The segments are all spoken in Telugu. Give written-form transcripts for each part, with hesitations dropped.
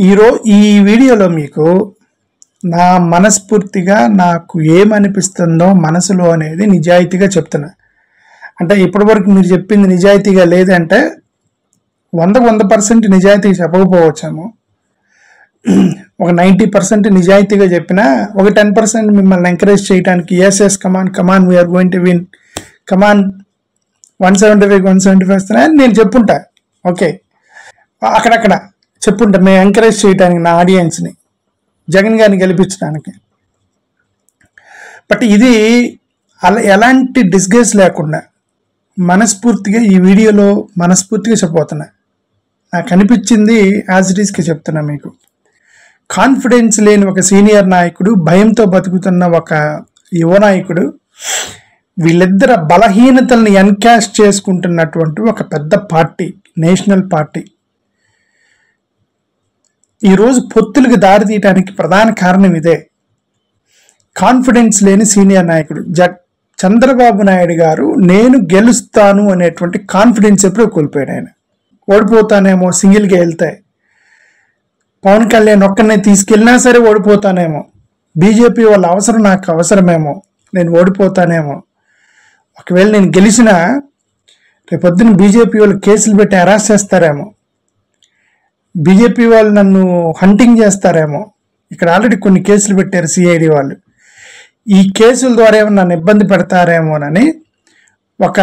ఈ వీడియోలో మీకు నా మనస్ఫూర్తిగా నాకు ఏమనిపిస్తుందో మనసులో అనేది నిజాయితీగా చెప్తున్నా. అంటే ఇప్పటివరకు మీరు చెప్పింది నిజాయితీగా లేదంటే 100% నిజాయితీగా చెప్పకపోవచ్చాము. ఒక 90% నిజాయితీగా చెప్పినా ఒక 10% మిమ్మల్ని ఎంకరేజ్ చేయడానికి yes come on we're going to win, come on 175 వస్తున్నాయి నేను చెప్పుంటా. ఓకే, అక్కడక్కడ చెప్పుంటా మేము ఎంకరేజ్ చేయడానికి నా ఆడియన్స్ని, జగన్ గారిని గెలిపించడానికి. బట్ ఇది అలా ఎలాంటి డిస్గేస్ లేకుండా మనస్ఫూర్తిగా ఈ వీడియోలో మనస్ఫూర్తిగా చెప్పబోతున్నా. నాకు అనిపించింది యాజ్ ఇట్ ఈస్కి చెప్తున్నా మీకు. కాన్ఫిడెన్స్ లేని ఒక సీనియర్ నాయకుడు, భయంతో బతుకుతున్న ఒక యువ నాయకుడు, వీళ్ళిద్దరు బలహీనతల్ని ఎన్కాష్ చేసుకుంటున్నటువంటి ఒక పెద్ద పార్టీ, నేషనల్ పార్టీ ఈరోజు పొత్తులకు దారి తీయడానికి ప్రధాన కారణం ఇదే. కాన్ఫిడెన్స్ లేని సీనియర్ నాయకుడు చంద్రబాబు నాయుడు గారు నేను గెలుస్తాను అనేటువంటి కాన్ఫిడెన్స్ ఎప్పుడో కోల్పోయాడు. ఆయన ఓడిపోతానేమో, సింగిల్గా వెళ్తే పవన్ కళ్యాణ్ ఒక్కనే తీసుకెళ్ళినా సరే ఓడిపోతానేమో, బీజేపీ వాళ్ళ అవసరం నాకు అవసరమేమో, నేను ఓడిపోతానేమో, ఒకవేళ నేను గెలిచినా రేపొద్దున బీజేపీ వాళ్ళు కేసులు పెట్టి అరెస్ట్ చేస్తారేమో, బీజేపీ వాళ్ళు నన్ను హంటింగ్ చేస్తారేమో, ఇక్కడ ఆల్రెడీ కొన్ని కేసులు పెట్టారు సిఐడి వాళ్ళు, ఈ కేసుల ద్వారా ఏమో నన్ను ఇబ్బంది పెడతారేమోనని ఒక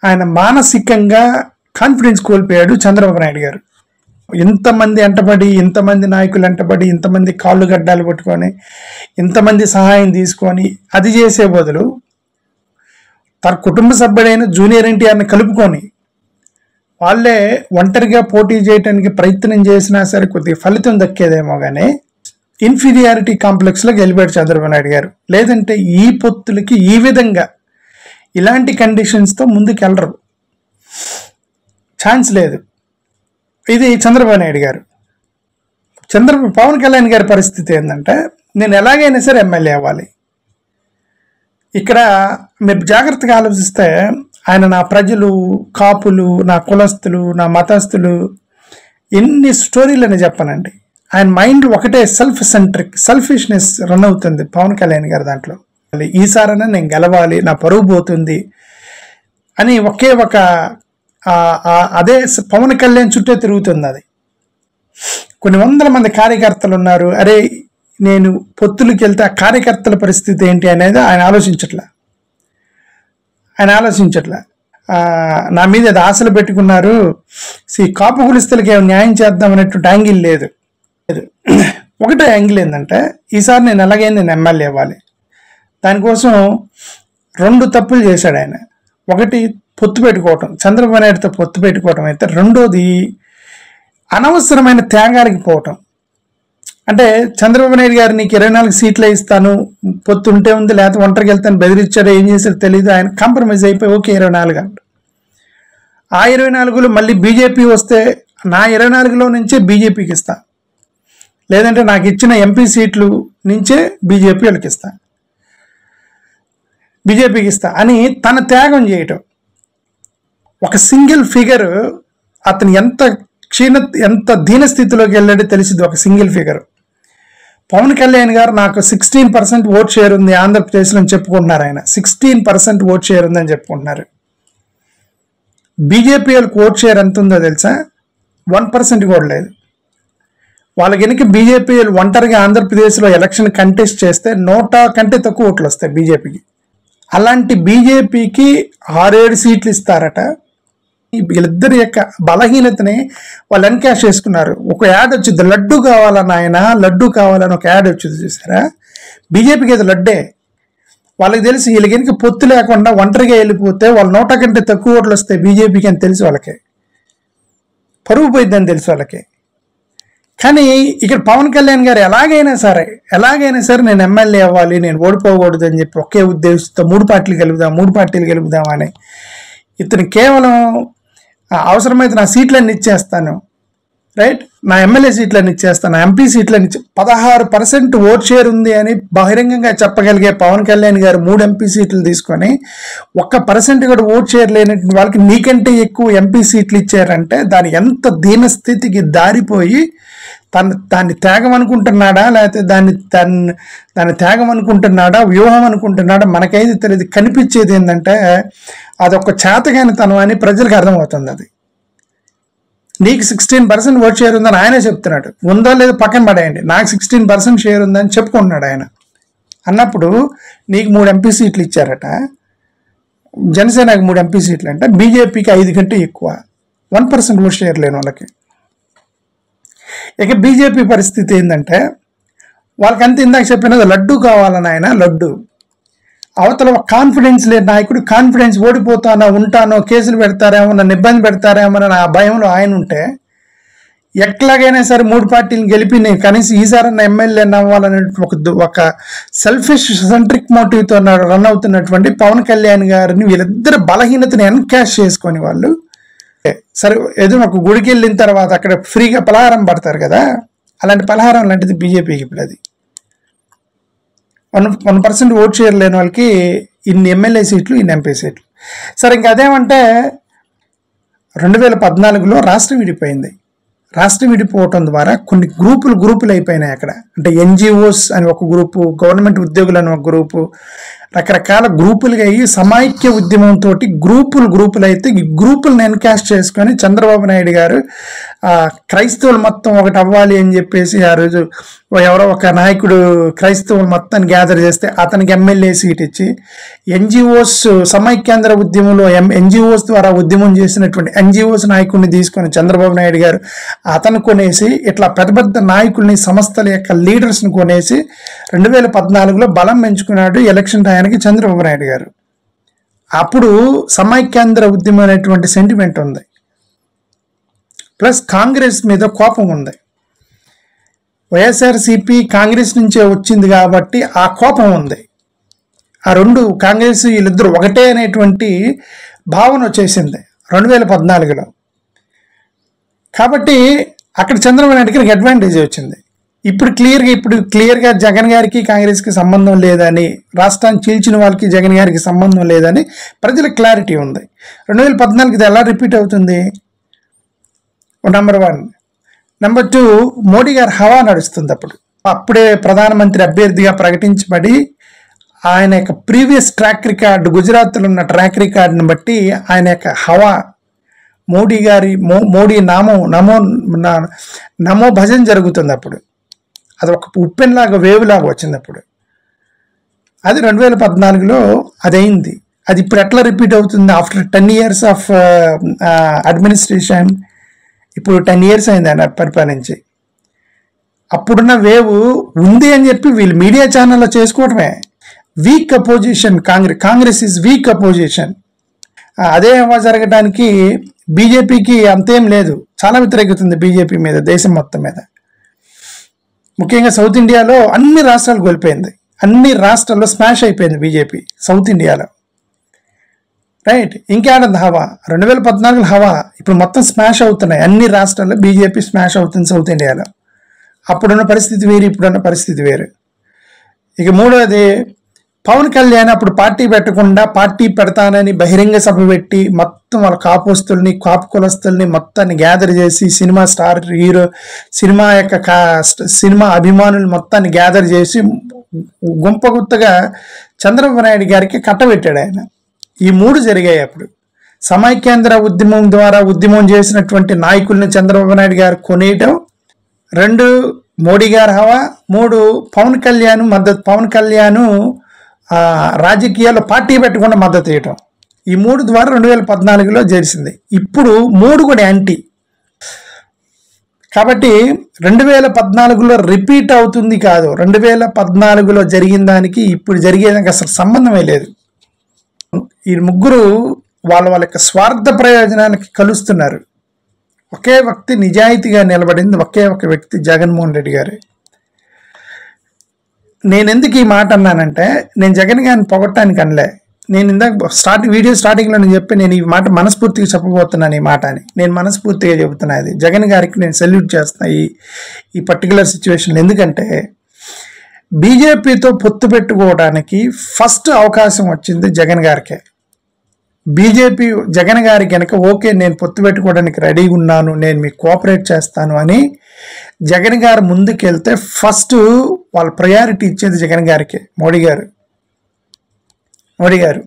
ఆయన మానసికంగా కాన్ఫిడెన్స్ కోల్పోయాడు చంద్రబాబు నాయుడు గారు. ఇంతమంది వెంటబడి, ఇంతమంది నాయకులు వెంటబడి, ఇంతమంది కాళ్ళు గడ్డాలు పట్టుకొని, ఇంతమంది సహాయం తీసుకొని అది చేసే బదులు తన కుటుంబ సభ్యుడైన జూనియర్ ఎన్టీఆర్ని కలుపుకొని వాళ్ళే ఒంటరిగా పోటీ చేయడానికి ప్రయత్నం చేసినా సరే కొద్దిగా ఫలితం దక్కేదేమో కానీ ఇన్ఫీరియారిటీ కాంప్లెక్స్లో గెలిపాడు చంద్రబాబు నాయుడు గారు. లేదంటే ఈ పొత్తులకి ఈ విధంగా ఇలాంటి కండిషన్స్తో ముందుకు వెళ్ళరు, ఛాన్స్ లేదు. ఇది చంద్రబాబు నాయుడు గారు. పవన్ కళ్యాణ్ గారి పరిస్థితి ఏంటంటే నేను ఎలాగైనా సరే ఎమ్మెల్యే అవ్వాలి. ఇక్కడ మీరు జాగ్రత్తగా ఆలోచిస్తే ఆయన నా ప్రజలు, కాపులు, నా కులస్తులు, నా మతస్థులు, ఎన్ని స్టోరీలని చెప్పనండి. ఆయన మైండ్ ఒకటే సెల్ఫిష్నెస్ రన్ అవుతుంది పవన్ కళ్యాణ్ గారి దాంట్లో. ఈసారైనా నేను గెలవాలి, నా పరువు పోతుంది అని ఒకే ఒక అదే పవన్ కళ్యాణ్ చుట్టే తిరుగుతుంది అది. కొన్ని వందల మంది కార్యకర్తలు ఉన్నారు. అరే నేను పొత్తులకి వెళ్తే ఆ కార్యకర్తల పరిస్థితి ఏంటి అనేది ఆయన ఆలోచించట్లా. నా మీద అది ఆశలు పెట్టుకున్నారు, కాపు కులిస్తులకి ఏమైనా న్యాయం చేద్దాం అనేటువంటి యాంగిల్ లేదు. ఒకటే యాంగిల్ ఏంటంటే ఈసారి నేను ఎలాగైనా నేను ఎమ్మెల్యే అవ్వాలి. దానికోసం 2 తప్పులు చేశాడు ఆయన. ఒకటి పొత్తు పెట్టుకోవటం, చంద్రబాబు నాయుడుతో పొత్తు పెట్టుకోవటం అయితే, రెండోది అనవసరమైన త్యాగానికి పోవటం. అంటే చంద్రబాబు నాయుడు గారు నీకు 24 సీట్లు ఇస్తాను, పొత్తు ఉంటే ఉంది, లేకపోతే ఒంటరికి వెళ్తాను బెదిరించాడో ఏం చేశాడో తెలియదు. ఆయన కాంప్రమైజ్ అయిపోయి ఓకే 24 అంట. ఆ 24లో మళ్ళీ బీజేపీ వస్తే నా 24లో నుంచే బీజేపీకి ఇస్తా, లేదంటే నాకు ఇచ్చిన ఎంపీ సీట్లు నుంచే బీజేపీకి ఇస్తా అని తన త్యాగం చేయటం. ఒక సింగిల్ ఫిగర్ అతను ఎంత దీనస్థితిలోకి వెళ్ళాడో తెలిసింది. ఒక సింగిల్ ఫిగర్ పవన్ కళ్యాణ్ గారు నాకు 16% ఓట్ షేర్ ఉంది ఆంధ్రప్రదేశ్లో అని చెప్పుకుంటున్నారు. ఆయన 16% ఓట్ షేర్ ఉందని చెప్పుకుంటున్నారు. బీజేపీ వాళ్ళకి ఓట్ షేర్ ఎంత ఉందో తెలుసా? 1% కూడా లేదు. వాళ్ళకి వెనక బీజేపీ ఒంటరిగా ఆంధ్రప్రదేశ్లో ఎలక్షన్ కంటెస్ట్ చేస్తే 100 కంటే తక్కువ ఓట్లు వస్తాయి బీజేపీకి. అలాంటి బీజేపీకి 6-7 సీట్లు ఇస్తారట. వీళ్ళిద్దరి యొక్క బలహీనతని వాళ్ళు ఎన్కాష్ చేసుకున్నారు. ఒక యాడ్ వచ్చింది, లడ్డు కావాలని, ఆయన లడ్డు కావాలని ఒక యాడ్ వచ్చింది చూసారా? బీజేపీకి అది లడ్డే. వాళ్ళకి తెలిసి వీళ్ళకి వెనక పొత్తు లేకుండా ఒంటరిగా వెళ్ళిపోతే వాళ్ళు 100 కంటే తక్కువ ఓట్లు వస్తాయి బీజేపీకి అని తెలుసు వాళ్ళకి, పరువు పోయిద్దని తెలుసు వాళ్ళకి. కానీ ఇక్కడ పవన్ కళ్యాణ్ గారు ఎలాగైనా సరే నేను ఎమ్మెల్యే అవ్వాలి, నేను ఓడిపోకూడదు అని చెప్పి ఒకే ఉద్దేశంతో 3 పార్టీలు గెలుపుదాం అని ఇతను కేవలం అవసరమైతే నా సీట్లన్నీ ఇచ్చేస్తాను, రైట్, నా ఎమ్మెల్యే సీట్లను ఇచ్చేస్తాను, నా ఎంపీ సీట్లను 16% ఓట్ షేర్ ఉంది అని బహిరంగంగా చెప్పగలిగే పవన్ కళ్యాణ్ గారు 3 ఎంపీ సీట్లు తీసుకొని 1% కూడా ఓట్ షేర్ లేని వాళ్ళకి నీకంటే ఎక్కువ ఎంపీ సీట్లు ఇచ్చారంటే దాని ఎంత దీనస్థితికి దారిపోయి దాన్ని త్యాగం అనుకుంటున్నాడా, లేకపోతే దాన్ని త్యాగం అనుకుంటున్నాడా, వ్యూహం అనుకుంటున్నాడా మనకైతే తెలియదు. కనిపించేది ఏంటంటే అదొక చేతగానితనం అని ప్రజలకు అర్థమవుతుంది. అది నీకు 16% ఓట్ షేర్ ఉందని ఆయనే చెప్తున్నాడు. ఉందో లేదో పక్కన పడేయండి, నాకు 16% షేర్ ఉందని చెప్పుకుంటున్నాడు ఆయన. అన్నప్పుడు నీకు 3 ఎంపీ సీట్లు ఇచ్చారట, జనసేనకి 3 ఎంపీ సీట్లు అంటే బీజేపీకి 5 కంటే ఎక్కువ, 1% ఓట్ షేర్ లేని వాళ్ళకి. ఇక బీజేపీ పరిస్థితి ఏంటంటే వాళ్ళకంతా ఇందాక చెప్పినది లడ్డు కావాలని ఆయన లడ్డు. అవతల కాన్ఫిడెన్స్ లేని నాయకుడు కాన్ఫిడెన్స్ ఓడిపోతానో ఉంటానో కేసులు పెడతారేమో నన్ను ఇబ్బంది పెడతారేమో అని ఆ భయంలో ఆయన ఉంటే ఎట్లాగైనా సరే 3 పార్టీలను గెలిపి నేను కనీసం ఈసారన్న ఎమ్మెల్యే అవ్వాలనే ఒక సెల్ఫిష్ సెంట్రిక్ మోటివ్తో రన్ అవుతున్నటువంటి పవన్ కళ్యాణ్ గారిని వీళ్ళిద్దరు బలహీనతని ఎన్కాష్ చేసుకొని వాళ్ళు సరే ఏదో ఒక గుడికి వెళ్ళిన తర్వాత అక్కడ ఫ్రీగా పలహారం పడతారు కదా, అలాంటి పలహారం లాంటిది బీజేపీకి ఇప్పుడు. అది 1% ఓట్ షేర్ లేని వాళ్ళకి ఇన్ని ఎమ్మెల్యే సీట్లు, ఇన్ని ఎంపీ సీట్లు. సరే ఇంకా అదేమంటే 2014లో రాష్ట్రం విడిపోయింది. రాష్ట్రం విడిపోవటం ద్వారా కొన్ని గ్రూపులు అయిపోయినాయి అక్కడ. అంటే ఎన్జిఓస్ అని ఒక గ్రూపు, గవర్నమెంట్ ఉద్యోగులు అని ఒక గ్రూపు, రకరకాల గ్రూపులుగా అయ్యి సమైక్య ఉద్యమంతో గ్రూపులు అయితే ఈ గ్రూపులను ఎన్కాస్ట్ చేసుకొని చంద్రబాబు నాయుడు గారు క్రైస్తవులు మొత్తం ఒకటి అవ్వాలి అని చెప్పేసి ఆ రోజు ఎవరో ఒక నాయకుడు క్రైస్తవులు మొత్తాన్ని గ్యాదర్ చేస్తే అతనికి ఎమ్మెల్యే సీట్ ఇచ్చి ఎన్జిఓస్ సమైక్యాంధ్ర ఉద్యమంలో ఎన్జిఓస్ ద్వారా ఉద్యమం చేసినటువంటి ఎన్జిఓస్ నాయకుడిని తీసుకొని చంద్రబాబు నాయుడు గారు అతను కొనేసి ఇట్లా పెద్ద నాయకుల్ని సంస్థల యొక్క లీడర్స్ని కొనేసి 2014లో బలం పెంచుకున్నాడు ఎలక్షన్ టయానికి చంద్రబాబు నాయుడు గారు. అప్పుడు సమైక్యాంధ్ర ఉద్యమం అనేటువంటి సెంటిమెంట్ ఉంది, ప్లస్ కాంగ్రెస్ మీద కోపం ఉంది. వైఎస్ఆర్సీపీ కాంగ్రెస్ నుంచే వచ్చింది కాబట్టి ఆ కోపం ఉంది. ఆ రెండు కాంగ్రెస్ వీళ్ళిద్దరూ ఒకటే అనేటువంటి భావన వచ్చేసింది 2014లో. కాబట్టి అక్కడ చంద్రబాబు నాయుడు గారికి అడ్వాంటేజ్ వచ్చింది. ఇప్పుడు క్లియర్గా జగన్ గారికి కాంగ్రెస్కి సంబంధం లేదని, రాష్ట్రాన్ని చీల్చిన వాళ్ళకి జగన్ గారికి సంబంధం లేదని ప్రజలకు క్లారిటీ ఉంది. 2014 ఇది ఎలా రిపీట్ అవుతుంది? నెంబర్ 1. నెంబర్ 2, మోడీ గారు హవా నడుస్తుంది. అప్పుడే ప్రధానమంత్రి అభ్యర్థిగా ప్రకటించబడి ఆయన యొక్క ప్రీవియస్ ట్రాక్ రికార్డు, గుజరాత్లో ఉన్న ట్రాక్ రికార్డుని బట్టి ఆయన యొక్క హవా, మోడీ నమో భజన జరుగుతుంది. అప్పుడు అది ఒక ఉప్పెన్లాగా వేవ్లాగా వచ్చింది. అప్పుడు అది 2014లో అదైంది. అది ఇప్పుడు ఎట్లా రిపీట్ అవుతుంది? ఆఫ్టర్ 10 years ఆఫ్ అడ్మినిస్ట్రేషన్, ఇప్పుడు 10 years అయింది ఆయన పరిపాలించి. అప్పుడున్న వేవ్ ఉంది అని చెప్పి వీళ్ళు మీడియా ఛానల్లో చేసుకోవటమే. Weak opposition Congress is weak opposition. అదే జరగడానికి బీజేపీకి అంతేం లేదు, చాలా వ్యతిరేకత ఉంది బీజేపీ మీద, దేశం మొత్తం మీద. ముఖ్యంగా సౌత్ ఇండియాలో అన్ని రాష్ట్రాలు కోల్పోయింది, అన్ని రాష్ట్రాల్లో స్మాష్ అయిపోయింది బీజేపీ సౌత్ ఇండియాలో. రైట్, ఇంకేడంది హవా 2014 హవా ఇప్పుడు మొత్తం స్మాష్ అవుతున్నాయి అన్ని రాష్ట్రాల్లో, బీజేపీ స్మాష్ అవుతుంది సౌత్ ఇండియాలో. అప్పుడున్న పరిస్థితి వేరు, ఇప్పుడున్న పరిస్థితి వేరు. ఇక మూడోది, పవన్ కళ్యాణ్ అప్పుడు పార్టీ పెట్టకుండా పార్టీ పెడతానని బహిరంగ సభ పెట్టి మొత్తం వాళ్ళ కాపుస్తుల్ని, కాపు కులస్తుల్ని మొత్తాన్ని గ్యాదర్ చేసి సినిమా స్టార్ హీరో, సినిమా అభిమానులు మొత్తాన్ని గ్యాదర్ చేసి గుంపగుత్తగా చంద్రబాబు నాయుడు గారికి కట్టబెట్టాడు ఆయన. ఈ 3 జరిగాయి అప్పుడు. సమైక్యాంధ్ర ఉద్యమం ద్వారా ఉద్యమం చేసినటువంటి నాయకుల్ని చంద్రబాబు నాయుడు గారు కొనేయటం, 2 మోడీ గారు హవా, 3 పవన్ కళ్యాణ్ రాజకీయాల్లో పార్టీ పెట్టకుండా మద్దతు ఇవ్వటం. ఈ 3 ద్వారా 2014లో జరిసింది. ఇప్పుడు 3 కూడా యాంటీ. కాబట్టి 2014లో రిపీట్ అవుతుంది కాదు, 2014లో జరిగిన దానికి ఇప్పుడు జరిగేదానికి అసలు సంబంధమే లేదు. ఈ ముగ్గురు వాళ్ళ యొక్క స్వార్థ ప్రయోజనాలకి కలుస్తున్నారు. ఒకే వ్యక్తి నిజాయితీగా నిలబడింది ఒకే ఒక వ్యక్తి, జగన్మోహన్ రెడ్డి గారు. నేను ఎందుకు ఈ మాట అన్నానంటే, నేను జగన్ గారిని పొగట్టడానికి అనలే. నేను ఇందాక వీడియో స్టార్టింగ్లో నేను చెప్పి నేను ఈ మాట మనస్ఫూర్తిగా చెప్పబోతున్నాను. ఈ మాట అని నేను మనస్ఫూర్తిగా చెబుతున్నా. ఇది జగన్ గారికి నేను సెల్యూట్ చేస్తున్నా ఈ పర్టికులర్ సిచ్యువేషన్లో. ఎందుకంటే బీజేపీతో పొత్తు పెట్టుకోవడానికి ఫస్ట్ అవకాశం వచ్చింది జగన్ గారికే. జగన్ గారికి కనుక ఓకే నేను పొత్తు పెట్టుకోవడానికి రెడీగా ఉన్నాను, నేను మీకు కోఆపరేట్ చేస్తాను అని జగన్ గారు ముందుకెళ్తే ఫస్ట్ వాళ్ళ ప్రయారిటీ ఇచ్చేది జగన్ గారికే. మోడీ గారు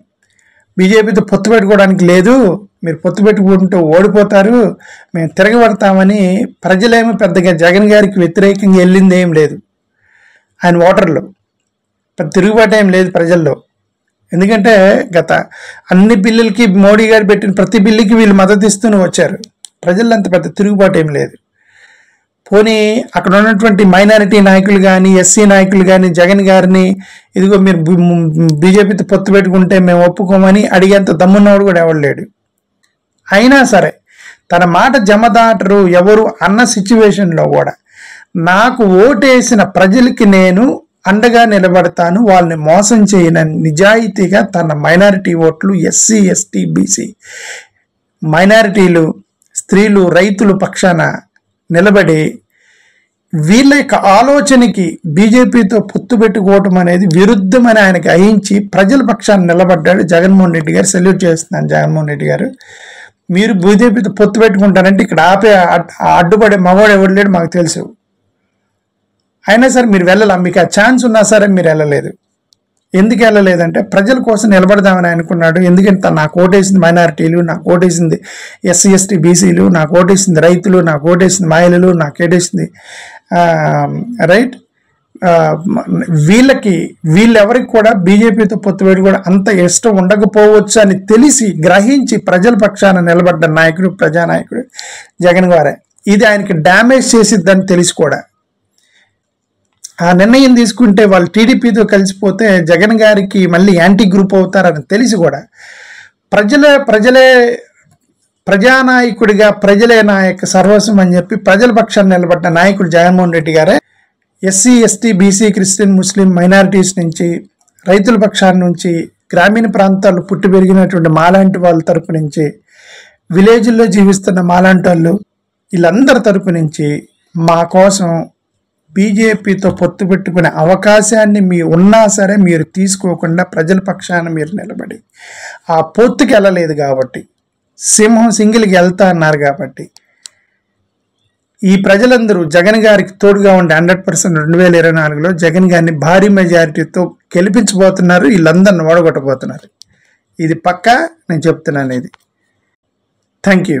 బీజేపీతో పొత్తు పెట్టుకోవడానికి లేదు, మీరు పొత్తు పెట్టుకుంటూ ఓడిపోతారు, మేము తిరగబడతామని ప్రజలేమో పెద్దగా జగన్ గారికి వ్యతిరేకంగా వెళ్ళింది ఏం లేదు. ఆయన ఓటర్లు పెద్ద తిరుగుబాటు ఏం లేదు ప్రజల్లో. ఎందుకంటే గత అన్ని బిల్లులకి మోడీ గారు పెట్టిన ప్రతి బిల్లుకి వీళ్ళు మద్దతు ఇస్తూనే వచ్చారు. ప్రజల్లో అంత పెద్ద తిరుగుబాటు ఏం లేదు. పోనీ అక్కడ ఉన్నటువంటి మైనారిటీ నాయకులు కానీ ఎస్సీ నాయకులు కానీ జగన్ గారిని ఇదిగో మీరు బీజేపీతో పొత్తు పెట్టుకుంటే మేము ఒప్పుకోమని అడిగేంత దమ్మున్నవాడు కూడా ఎవరు లేడు. అయినా సరే తన మాట జమదాటరు ఎవరు అన్న సిచ్యువేషన్లో కూడా నాకు ఓటేసిన ప్రజలకి నేను అండగా నిలబడతాను, వాళ్ళని మోసం చేయనని నిజాయితీగా తన మైనారిటీ ఓట్లు ఎస్సీ ఎస్టీ బీసీ మైనారిటీలు స్త్రీలు రైతులు పక్షాన నిలబడి వీళ్ళ యొక్క ఆలోచనకి బీజేపీతో పొత్తు పెట్టుకోవటం అనేది విరుద్ధమని ఆయనకి అహించి ప్రజల పక్షాన్ని నిలబడ్డాడు జగన్మోహన్ రెడ్డి గారు. సెల్యూట్ చేస్తున్నాను జగన్మోహన్ రెడ్డి గారు. మీరు బీజేపీతో పొత్తు పెట్టుకుంటారంటే ఇక్కడ అడ్డుపడే మగవాడు ఎవరు లేడు మాకు తెలుసు. అయినా సరే మీరు వెళ్ళాల, మీకు ఆ ఛాన్స్ ఉన్నా సరే మీరు వెళ్ళలేదు. ఎందుకు వెళ్ళలేదంటే ప్రజల కోసం నిలబడదామని అనుకున్నాడు. ఎందుకంటే నాకు ఓటేసింది మైనారిటీలు, నాకు ఓటేసింది ఎస్సీ ఎస్టీ బీసీలు, నాకు ఓటేసింది రైతులు, నాకు ఓటేసింది మహిళలు, నాకు ఓటేసింది రైట్ వీళ్ళెవరికి కూడా బీజేపీతో పొత్తు పెట్టుకోవడం అంత ఇష్టం ఉండకపోవచ్చు అని తెలిసి గ్రహించి ప్రజల పక్షాన నిలబడ్డ నాయకుడు ప్రజానాయకుడు జగన్ గారే. ఇది ఆయనకి డ్యామేజ్ చేసిద్దని తెలిసి కూడా ఆ నిర్ణయం తీసుకుంటే వాళ్ళు టీడీపీతో కలిసిపోతే జగన్ గారికి మళ్ళీ యాంటీ గ్రూప్ అవుతారని తెలిసి కూడా ప్రజానాయకుడిగా ప్రజలే నాయక సర్వస్వం అని చెప్పి ప్రజల పక్షాన్ని నిలబడ్డ నాయకుడు జగన్మోహన్ రెడ్డి గారే. ఎస్సీ ఎస్టీ బీసీ క్రిస్టియన్ ముస్లిం మైనారిటీస్ నుంచి రైతుల పక్షాన్ని నుంచి గ్రామీణ ప్రాంతాల్లో పుట్టి పెరిగినటువంటి మాలాంటి వాళ్ళ తరపు నుంచి విలేజ్ల్లో జీవిస్తున్న మాలాంటి వాళ్ళు వీళ్ళందరి తరపు నుంచి మా కోసం బీజేపీతో పొత్తు పెట్టుకునే అవకాశాన్ని ఉన్నా సరే మీరు తీసుకోకుండా ప్రజల పక్షాన మీరు నిలబడి ఆ పొత్తుకి వెళ్ళలేదు కాబట్టి సింహం సింగిల్కి వెళ్తా అన్నారు కాబట్టి ఈ ప్రజలందరూ జగన్ గారికి తోడుగా ఉండే 100% 2024లో జగన్ గారిని భారీ మెజారిటీతో గెలిపించబోతున్నారు. వీళ్ళందరిని ఓడగొట్టబోతున్నారు. ఇది పక్కా నేను చెప్తున్నాను. ఇది థ్యాంక్ యూ.